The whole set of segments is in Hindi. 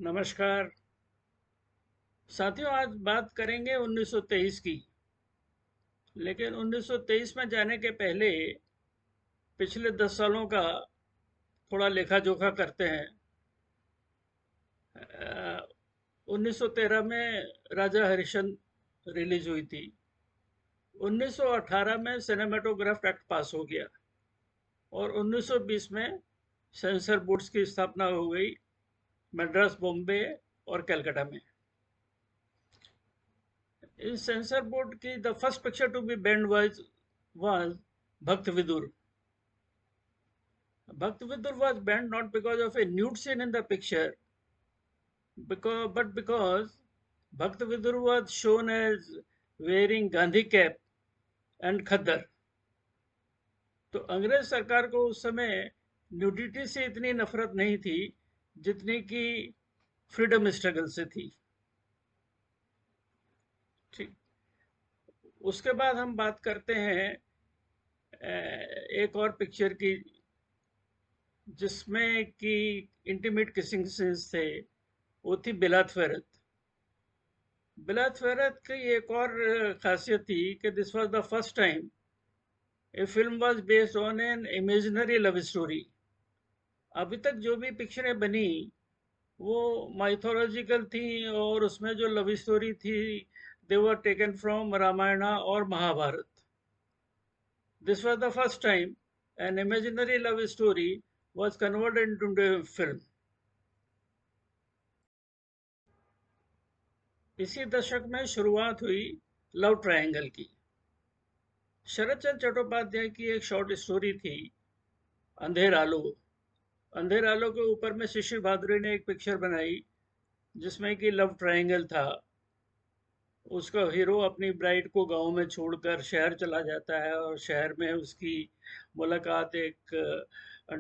नमस्कार साथियों, आज बात करेंगे 1923 की। लेकिन 1923 में जाने के पहले पिछले 10 सालों का थोड़ा लेखा जोखा करते हैं। 1913 में राजा हरिश्चंद्र रिलीज हुई थी। 1918 में सिनेमेटोग्राफ एक्ट पास हो गया और 1920 में सेंसर बोर्ड्स की स्थापना हो गई मद्रास, बॉम्बे और कलकत्ता में। In censor board की the first picture to be banned was Bhakt Vidur. Bhakt Vidur was banned not because of a nude scene in the picture, but because Bhakt Vidur was shown as wearing Gandhi cap and खद्दर। तो अंग्रेज सरकार को उस समय न्यूडिटी से इतनी नफरत नहीं थी जितनी कि फ्रीडम स्ट्रगल से थी। ठीक। उसके बाद हम बात करते हैं एक और पिक्चर की जिसमें कि इंटीमेट किसिंग सीन्स थे। वो थी बिलात फेरत। बिलात फेरत की एक और खासियत थी कि this was the first time A film was based on an imaginary love story. अभी तक जो भी पिक्चरें बनी वो माइथोलॉजिकल थी और उसमें जो लव स्टोरी थी they were taken from Ramayana और Mahabharata. This was the first time an imaginary love story was converted into a film। इसी दशक में शुरुआत हुई लव ट्रायंगल की। शरद चंद्र चट्टोपाध्याय की एक शॉर्ट स्टोरी थी अंधेर आलो। अंधेर आलो के ऊपर में शिशिर भादुरी ने एक पिक्चर बनाई जिसमें कि लव ट्रायंगल था। उसका हीरो अपनी ब्राइड को गांव में छोड़कर शहर चला जाता है और शहर में उसकी मुलाकात एक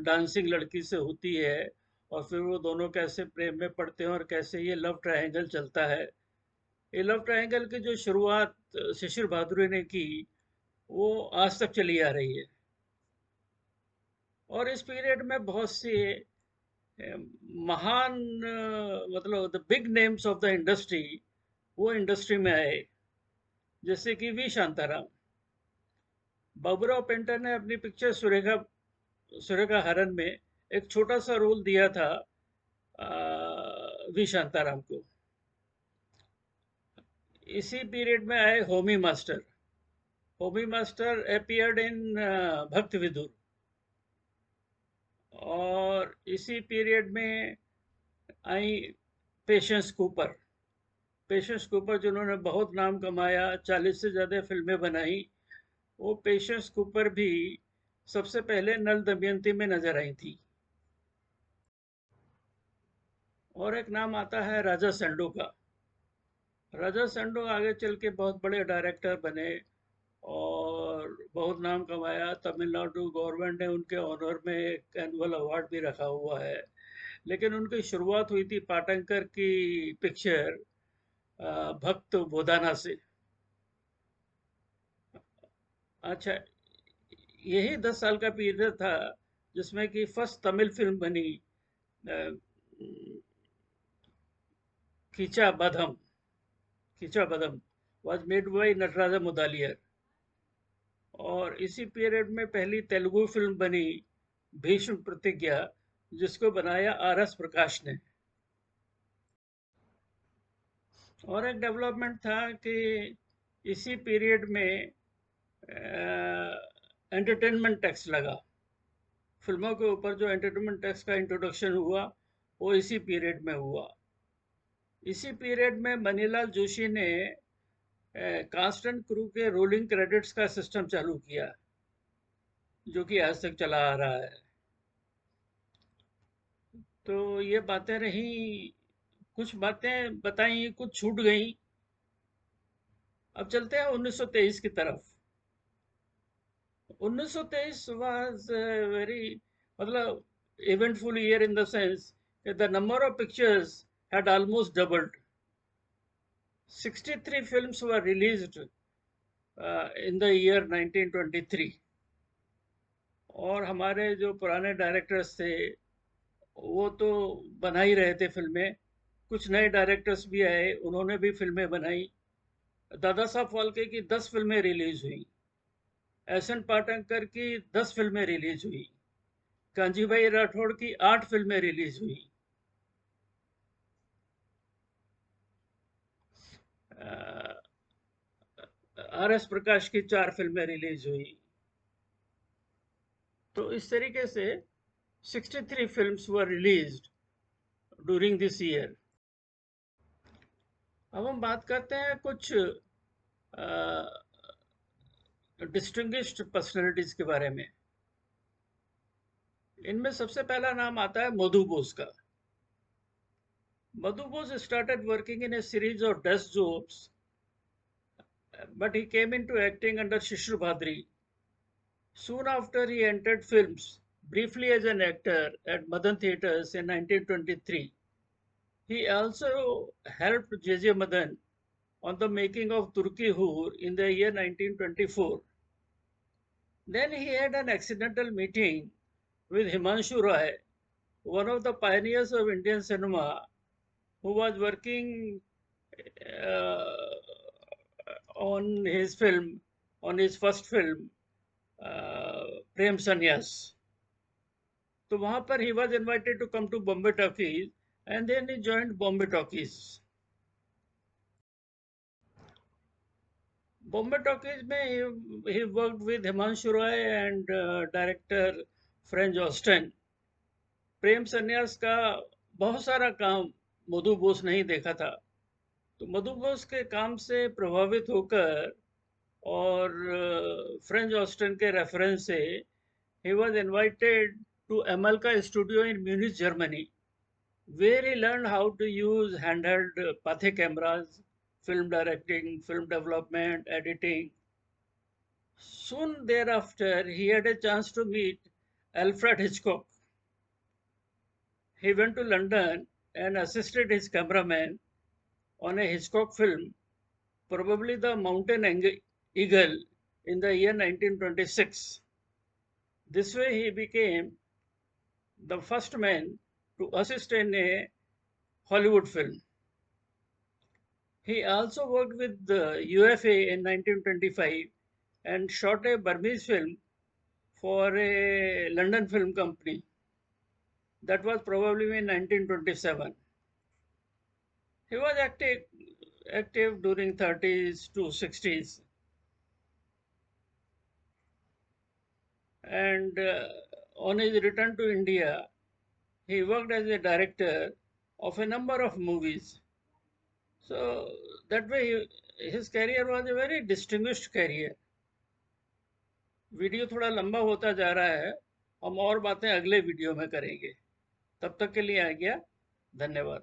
डांसिंग लड़की से होती है और फिर वो दोनों कैसे प्रेम में पड़ते हैं और कैसे ये लव ट्रायंगल चलता है। ये लव ट्रायंगल की जो शुरुआत शिशिर भादुरी ने की वो आज तक चली आ रही है। और इस पीरियड में बहुत से महान मतलब the big names of the industry वो इंडस्ट्री में आए, जैसे कि वी शांताराम। बाबूराव पेंटर ने अपनी पिक्चर सुरेखा सुरेखा हरण में एक छोटा सा रोल दिया था वी शांताराम को। इसी पीरियड में आए Homi master. Homi master appeared in भक्त विदुर। और इसी पीरियड में आई पेशेंस कूपर। पेशेंस कूपर जिन्होंने बहुत नाम कमाया, 40 से ज़्यादा फिल्में बनाई, वो पेशेंस कूपर भी सबसे पहले नल दमयंती में नजर आई थी। और एक नाम आता है राजा संडो का। राजा संडो आगे चल के बहुत बड़े डायरेक्टर बने और बहुत नाम कमाया। तमिलनाडु गवर्नमेंट ने उनके ऑनर में एक एनुअल अवार्ड भी रखा हुआ है। लेकिन उनकी शुरुआत हुई थी पाटंकर की पिक्चर भक्त बोधाना से। अच्छा, यही 10 साल का पीरियड था जिसमें कि फर्स्ट तमिल फिल्म बनी Keecha Vadham. Keecha Vadham was made by Nataraja Mudaliar. और इसी पीरियड में पहली तेलुगु फिल्म बनी भीष्म प्रतिज्ञा, जिसको बनाया आर एस प्रकाश ने। और एक डेवलपमेंट था कि इसी पीरियड में एंटरटेनमेंट टैक्स लगा। फिल्मों के ऊपर जो एंटरटेनमेंट टैक्स का इंट्रोडक्शन हुआ वो इसी पीरियड में हुआ। इसी पीरियड में मनीलाल जोशी ने कास्ट एंड क्रू के रोलिंग क्रेडिट्स का सिस्टम चालू किया जो कि आज तक चला आ रहा है। तो ये बातें रही, कुछ बातें बताई, कुछ छूट गई। अब चलते हैं 1923 की तरफ। 1923 was a very मतलब eventful year in the sense that the number of pictures had almost doubled. 63 films were released in the year 1923। और हमारे जो पुराने डायरेक्टर्स थे वो तो बना ही रहे थे फिल्में, कुछ नए डायरेक्टर्स भी आए, उन्होंने भी फिल्में बनाई। दादा साहब फाल्के की 10 फिल्में रिलीज हुई, एहसन पाटणकर की 10 फिल्में रिलीज हुई, कांजीभाई राठौड़ की 8 फिल्में रिलीज हुई, आर.एस. प्रकाश की 4 फिल्में रिलीज हुई। तो इस तरीके से 63 films were released during this year. अब हम बात करते हैं कुछ डिस्टिंग्विश्ड पर्सनालिटीज के बारे में। इनमें सबसे पहला नाम आता है मधु बोस का। मधु Bose started working in a series of desk jobs, but he came into acting under Shishir Bhadri. Soon after, he entered films, briefly as an actor at Madan Theatres in 1923. He also helped J.J. Madan on the making of Turki Hoor in the year 1924. Then he had an accidental meeting with Himanshu Roy, one of the pioneers of Indian cinema, who was working uh, on his film, on his first film, Prem Sanyas. तो वहां पर he was invited to come to Bombay Talkies, and then he joined Bombay Talkies. Bombay Talkies में he worked with Himanshu Roy and director French Austin. प्रेम संन्यास का बहुत सारा काम मधु बोस नहीं देखा था, तो मधु बोस के काम से प्रभावित होकर और फ्रेंच ऑस्टिन के रेफरेंस से he was invited to Amalka studio in Munich, Germany, where he learned how to use handheld Pathé cameras, film directing, film development, editing. Soon thereafter, he had a chance to meet Alfred Hitchcock. He went to London and assisted his cameraman on a Hitchcock film, probably The Mountain Eagle, in the year 1926. This way, he became the first man to assist in a Hollywood film. He also worked with the UFA in 1925 and shot a Burmese film for a London film company. That was probably in 1927. He was active during 30s to 60s, and on his return to India, he worked as a director of a number of movies. So that way, his career was a very distinguished career. Video थोड़ा लंबा होता जा रहा है, हम और बातें अगले वीडियो में करेंगे। तब तक के लिए आ गया, धन्यवाद।